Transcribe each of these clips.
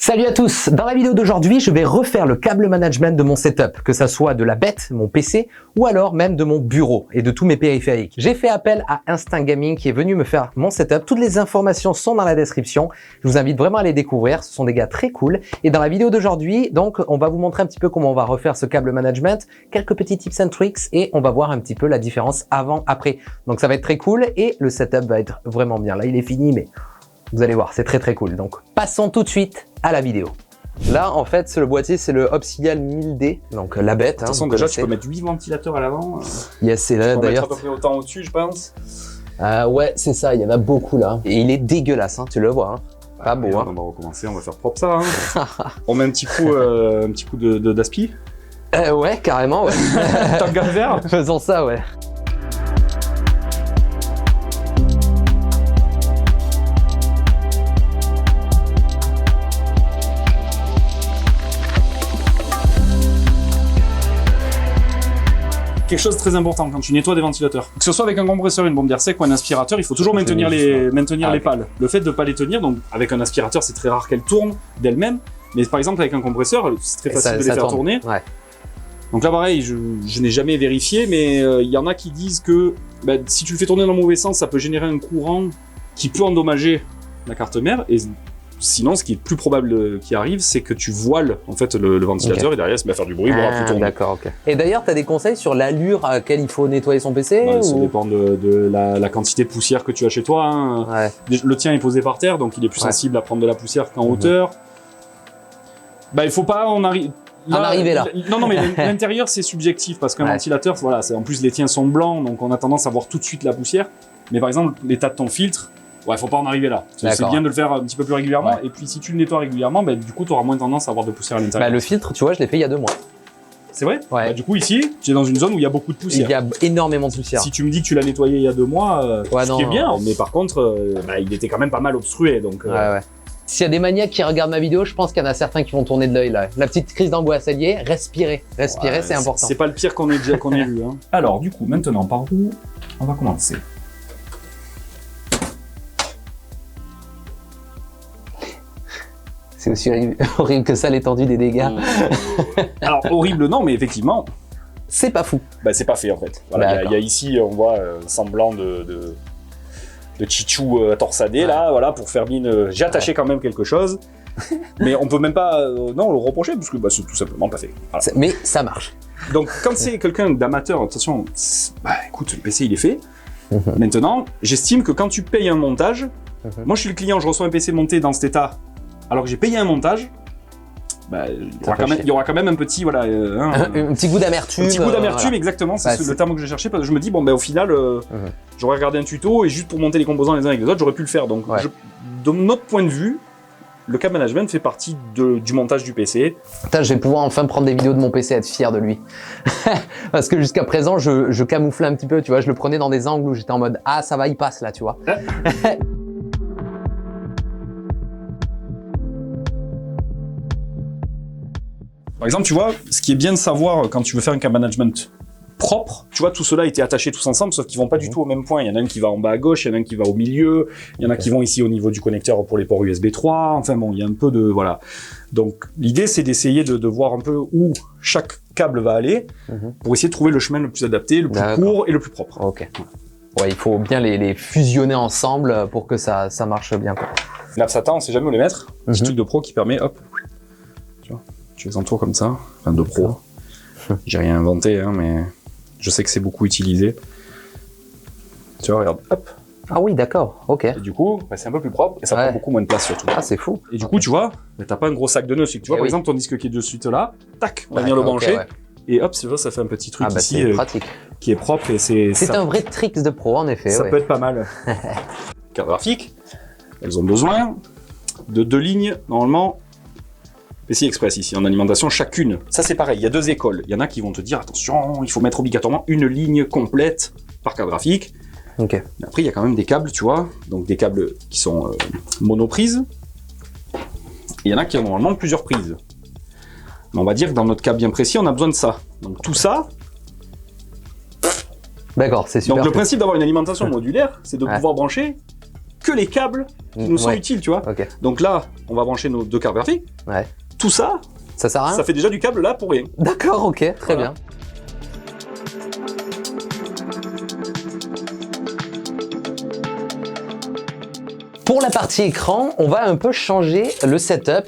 Salut à tous! Dans la vidéo d'aujourd'hui, je vais refaire le câble management de mon setup, que ça soit de la bête, mon PC, ou alors même de mon bureau et de tous mes périphériques. J'ai fait appel à Instinct Gaming qui est venu me faire mon setup. Toutes les informations sont dans la description. Je vous invite vraiment à les découvrir. Ce sont des gars très cool. Et dans la vidéo d'aujourd'hui, donc, on va vous montrer un petit peu comment on va refaire ce câble management, quelques petits tips and tricks et on va voir un petit peu la différence avant-après. Donc ça va être très cool et le setup va être vraiment bien. Là, il est fini, mais vous allez voir, c'est très cool. Donc, passons tout de suite à la vidéo. Là, en fait, le boîtier, c'est le Opsial 1000D, donc la bête. De toute façon, déjà, tu peux mettre 8 ventilateurs à l'avant. Yes, c'est là, d'ailleurs. Tu peux mettre à peu près autant au-dessus, je pense. Ouais, c'est ça, il y en a beaucoup là. Et il est dégueulasse, hein, tu le vois. Hein. Pas beau, hein. On va recommencer, on va faire propre ça. Hein. On met un petit coup d'aspi. Ouais, carrément, ouais. Tant qu'à faire. Faisons ça, ouais. Quelque chose de très important quand tu nettoies des ventilateurs. Que ce soit avec un compresseur, une bombe d'air sec ou un aspirateur, il faut toujours maintenir les pales. Le fait de ne pas les tenir, donc avec un aspirateur, c'est très rare qu'elles tournent d'elles-mêmes. Mais par exemple, avec un compresseur, c'est très facile de les faire tourner. Ouais. Donc là, pareil, je n'ai jamais vérifié, mais il y en a qui disent que si tu le fais tourner dans le mauvais sens, ça peut générer un courant qui peut endommager la carte mère. Et sinon, ce qui est plus probable qui arrive, c'est que tu voiles en fait le ventilateur et derrière, ça va faire du bruit, il va plus tourner. D'accord, ok. Et d'ailleurs, tu as des conseils sur l'allure à laquelle il faut nettoyer son PC ou... Ça dépend de la quantité de poussière que tu as chez toi. Hein. Ouais. Le tien est posé par terre, donc il est plus sensible à prendre de la poussière qu'en hauteur. Il faut pas en arriver là. Non, mais l'intérieur, c'est subjectif parce qu'un ventilateur, voilà, en plus les tiens sont blancs, donc on a tendance à voir tout de suite la poussière. Mais par exemple, l'état de ton filtre, faut pas en arriver là. C'est bien de le faire un petit peu plus régulièrement. Ouais. Et puis, si tu le nettoies régulièrement, du coup, tu auras moins tendance à avoir de poussière à l'intérieur. Le filtre, tu vois, je l'ai fait il y a 2 mois. C'est vrai? Ouais. Du coup, ici, tu es dans une zone où il y a beaucoup de poussière. Il y a énormément de poussière. Si tu me dis que tu l'as nettoyé il y a 2 mois, ce qui est bien. Mais par contre, il était quand même pas mal obstrué. Donc, S'il y a des maniaques qui regardent ma vidéo, je pense qu'il y en a certains qui vont tourner de l'œil là. La petite crise d'angoisse alliée, respirer, c'est important. C'est pas le pire qu'on ait vu. Hein. Alors, du coup, maintenant, par où on va commencer? C'est aussi horrible que ça, l'étendue des dégâts. Alors, horrible, non, mais effectivement... C'est pas fou. C'est pas fait, en fait. Voilà, il y a ici, on voit un semblant de chichou torsadé, là, voilà, pour faire mine... J'ai attaché quand même quelque chose, mais on peut même pas le reprocher, parce que c'est tout simplement pas fait. Voilà. Mais ça marche. Donc, quand c'est quelqu'un d'amateur, attention, écoute, le PC, il est fait. Maintenant, j'estime que quand tu payes un montage, moi, je suis le client, je reçois un PC monté dans cet état, alors que j'ai payé un montage, il y aura quand même un petit, un petit goût d'amertume. Un petit goût d'amertume, exactement, c'est le terme que j'ai cherché, parce que je me dis, au final, j'aurais regardé un tuto, et juste pour monter les composants les uns avec les autres, j'aurais pu le faire. Donc, de notre point de vue, le câble management fait partie du montage du PC. Putain, je vais pouvoir enfin prendre des vidéos de mon PC et être fier de lui. Parce que jusqu'à présent, je camouflais un petit peu, tu vois, je le prenais dans des angles où j'étais en mode, ah, ça va, il passe là, tu vois. Par exemple, tu vois, ce qui est bien de savoir quand tu veux faire un câble management propre, tu vois, tout cela a été attaché tous ensemble, sauf qu'ils vont pas du tout au même point. Il y en a un qui va en bas à gauche, il y en a un qui va au milieu, il y en a qui vont ici au niveau du connecteur pour les ports USB 3, enfin bon, il y a un peu de... Voilà. Donc, l'idée, c'est d'essayer de voir un peu où chaque câble va aller, pour essayer de trouver le chemin le plus adapté, le plus court et le plus propre. Ok. Ouais, il faut bien les fusionner ensemble pour que ça marche bien, quoi. L'Apsata, on sait jamais où les mettre. Petit truc de pro qui permet, hop, tu vois, tu les entoures comme ça, enfin de pro. J'ai rien inventé, hein, mais je sais que c'est beaucoup utilisé. Tu vois, regarde, hop. Ah oui, d'accord, ok. Et du coup, c'est un peu plus propre et ça prend beaucoup moins de place surtout. Ah, c'est fou. Et du coup, tu vois, t'as pas un gros sac de nœuds. Tu vois, par exemple, ton disque qui est de suite là, tac, on va venir le brancher. Et hop, ça fait un petit truc ici qui est propre et c'est un vrai trick de pro, en effet. Ça peut être pas mal. Carte graphique, elles ont besoin de 2 lignes, normalement. PCI Express ici, en alimentation, chacune. Ça, c'est pareil, il y a 2 écoles. Il y en a qui vont te dire, attention, il faut mettre obligatoirement une ligne complète par carte graphique. Ok. Mais après, il y a quand même des câbles, tu vois, donc des câbles qui sont monoprises. Il y en a qui ont normalement plusieurs prises. Mais on va dire que dans notre cas bien précis, on a besoin de ça. Donc tout ça... D'accord, c'est super. Donc le principe d'avoir une alimentation modulaire, c'est de pouvoir brancher que les câbles qui nous sont utiles, tu vois. Ok. Donc là, on va brancher nos deux câbles graphiques. Ouais. Tout ça, ça sert à rien. Ça fait déjà du câble là pour rien. D'accord, ok, très bien. Pour la partie écran, on va un peu changer le setup.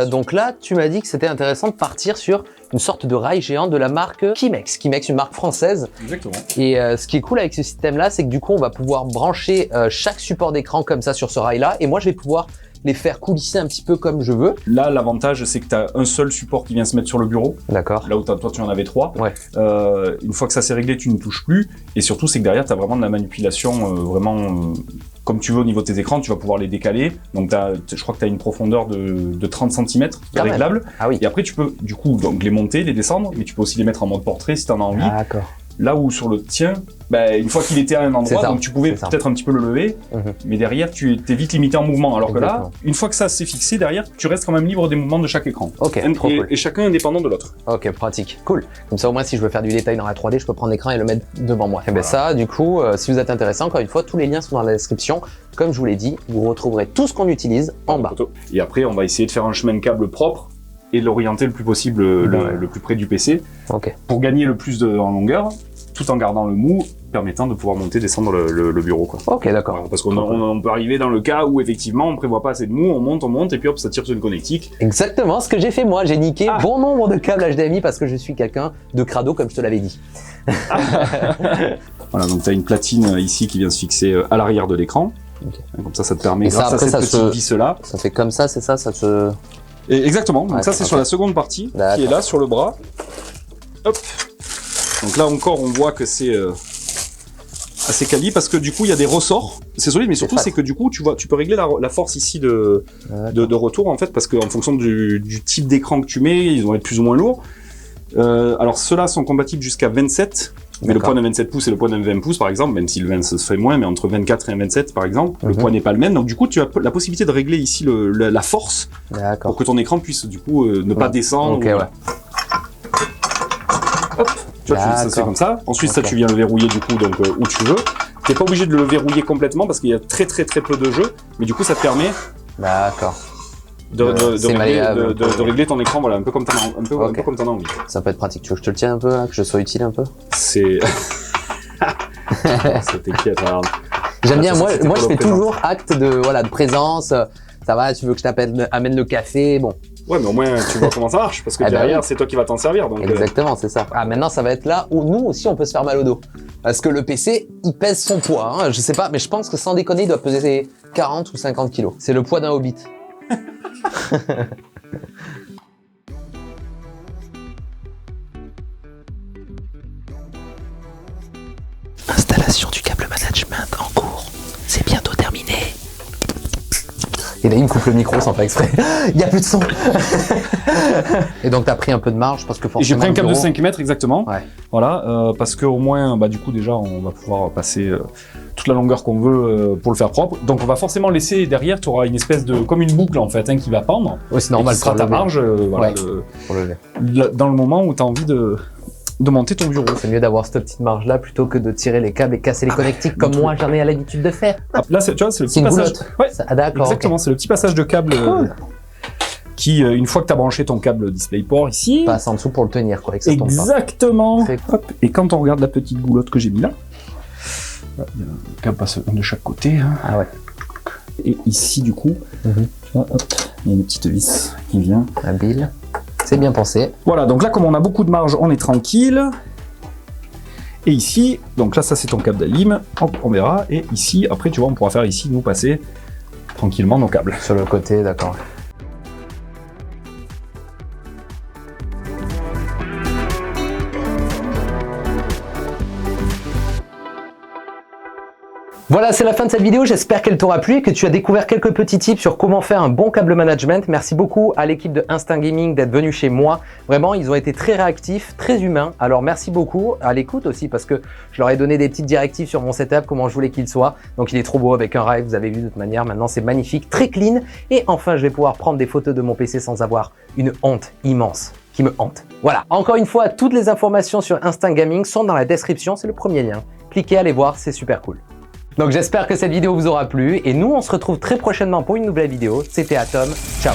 Donc là, tu m'as dit que c'était intéressant de partir sur une sorte de rail géant de la marque Kimex. Kimex, une marque française. Exactement. Et ce qui est cool avec ce système-là, c'est que du coup, on va pouvoir brancher chaque support d'écran comme ça sur ce rail-là. Et moi, je vais pouvoir les faire coulisser un petit peu comme je veux. Là, l'avantage, c'est que tu as un seul support qui vient se mettre sur le bureau. D'accord. Là où toi, tu en avais 3. Ouais. Une fois que ça s'est réglé, tu ne touches plus. Et surtout, c'est que derrière, tu as vraiment de la manipulation comme tu veux au niveau de tes écrans. Tu vas pouvoir les décaler. Donc, je crois que tu as une profondeur de 30 cm réglable. Ah oui. Et après, tu peux du coup donc, les monter, les descendre. Mais tu peux aussi les mettre en mode portrait si tu en as envie. D'accord. Là où sur le tien, une fois qu'il était à un endroit, donc tu pouvais peut-être un petit peu le lever, mais derrière tu es vite limité en mouvement. Alors que là, une fois que ça s'est fixé, derrière, tu restes quand même libre des mouvements de chaque écran. Ok, trop cool. Et chacun indépendant de l'autre. Ok, pratique, cool. Comme ça au moins si je veux faire du détail dans la 3D, je peux prendre l'écran et le mettre devant moi. Et ben ça, du coup, si vous êtes intéressé, encore une fois, tous les liens sont dans la description. Comme je vous l'ai dit, vous retrouverez tout ce qu'on utilise en bas. Et après, on va essayer de faire un chemin de câble propre et l'orienter le plus possible, le plus près du PC, pour gagner le plus en longueur, tout en gardant le mou, permettant de pouvoir monter, descendre le bureau, quoi. Ok, d'accord. Parce qu'on peut arriver dans le cas où effectivement on prévoit pas assez de mou, on monte et puis hop, ça tire sur une connectique. Exactement ce que j'ai fait moi, j'ai niqué bon nombre de câbles HDMI parce que je suis quelqu'un de crado comme je te l'avais dit. Voilà, donc tu as une platine ici qui vient se fixer à l'arrière de l'écran. Comme ça te permet, grâce à cette petite vis là. Ça fait comme ça, c'est ça, ça se... Et exactement, donc ça c'est sur la seconde partie qui est là sur le bras. Hop. Donc là encore on voit que c'est assez quali parce que du coup il y a des ressorts, c'est solide, mais surtout c'est que du coup tu peux régler la force ici de retour en fait, parce qu'en fonction du type d'écran que tu mets, ils vont être plus ou moins lourds. Alors ceux-là sont compatibles jusqu'à 27, mais le poids d'un 27 pouces et le poids d'un 20 pouces par exemple, même si le 20 se fait moins, mais entre 24 et un 27 par exemple, le poids n'est pas le même. Donc du coup tu as la possibilité de régler ici la force pour que ton écran puisse du coup ne pas descendre. Hop, tu vois, ça se fait comme ça. Ensuite, ça, tu viens le verrouiller du coup donc où tu veux. T'es pas obligé de le verrouiller complètement parce qu'il y a très peu de jeu, mais du coup, ça te permet de régler ton écran, voilà, un peu comme t'en as envie. Ça peut être pratique. Tu veux que je te le tienne un peu, là, que je sois utile un peu? C'est... C'était qui à travers... J'aime bien, moi je fais toujours acte de présence. Ça va, tu veux que je amène le café, bon. Ouais, mais au moins tu vois comment ça marche, parce que derrière c'est toi qui vas t'en servir. Donc, exactement, c'est ça. Ah, maintenant ça va être là où nous aussi on peut se faire mal au dos. Parce que le PC, il pèse son poids, hein. Je sais pas, mais je pense que sans déconner, il doit peser 40 ou 50 kilos. C'est le poids d'un hobbit. Installation du câble management en cours. C'est bientôt terminé. Et là, il me coupe le micro sans faire exprès. Il n'y a plus de son. Et donc, tu as pris un peu de marge parce que forcément. J'ai pris un câble de 5 mètres exactement. Ouais. Voilà, parce qu'au moins, du coup, déjà, on va pouvoir passer toute la longueur qu'on veut pour le faire propre. Donc, on va forcément laisser derrière, tu auras une espèce de. Comme une boucle en fait, qui va pendre. Oui, c'est normal. Ce sera ta marge. Voilà, pour lever. Dans le moment où tu as envie de monter ton bureau. C'est mieux d'avoir cette petite marge là plutôt que de tirer les câbles et casser les connectiques comme moi j'en ai à l'habitude de faire. Là, tu vois, c'est le petit passage. Ouais, d'accord. Exactement, c'est le petit passage de câble qui, une fois que tu as branché ton câble DisplayPort ici, passe en dessous pour le tenir, quoi. Exactement. Hop. Et quand on regarde la petite goulotte que j'ai mis là, le câble passe un de chaque côté. Hein. Ah ouais. Et ici, du coup, tu vois, hop, il y a une petite vis qui vient. Habile. C'est bien pensé. Voilà, donc là, comme on a beaucoup de marge, on est tranquille. Et ici, donc là, ça c'est ton câble d'alim, on verra. Et ici, après, tu vois, on pourra faire ici, nous passer tranquillement nos câbles. Sur le côté, d'accord. Voilà, c'est la fin de cette vidéo. J'espère qu'elle t'aura plu et que tu as découvert quelques petits tips sur comment faire un bon câble management. Merci beaucoup à l'équipe de Instinct Gaming d'être venu chez moi. Vraiment, ils ont été très réactifs, très humains. Alors, merci beaucoup à l'écoute aussi parce que je leur ai donné des petites directives sur mon setup, comment je voulais qu'il soit. Donc, il est trop beau avec un rail, vous avez vu de toute manière. Maintenant, c'est magnifique, très clean. Et enfin, je vais pouvoir prendre des photos de mon PC sans avoir une honte immense qui me hante. Voilà, encore une fois, toutes les informations sur Instinct Gaming sont dans la description. C'est le premier lien. Cliquez, allez voir, c'est super cool. Donc j'espère que cette vidéo vous aura plu et nous on se retrouve très prochainement pour une nouvelle vidéo. C'était Atom, ciao.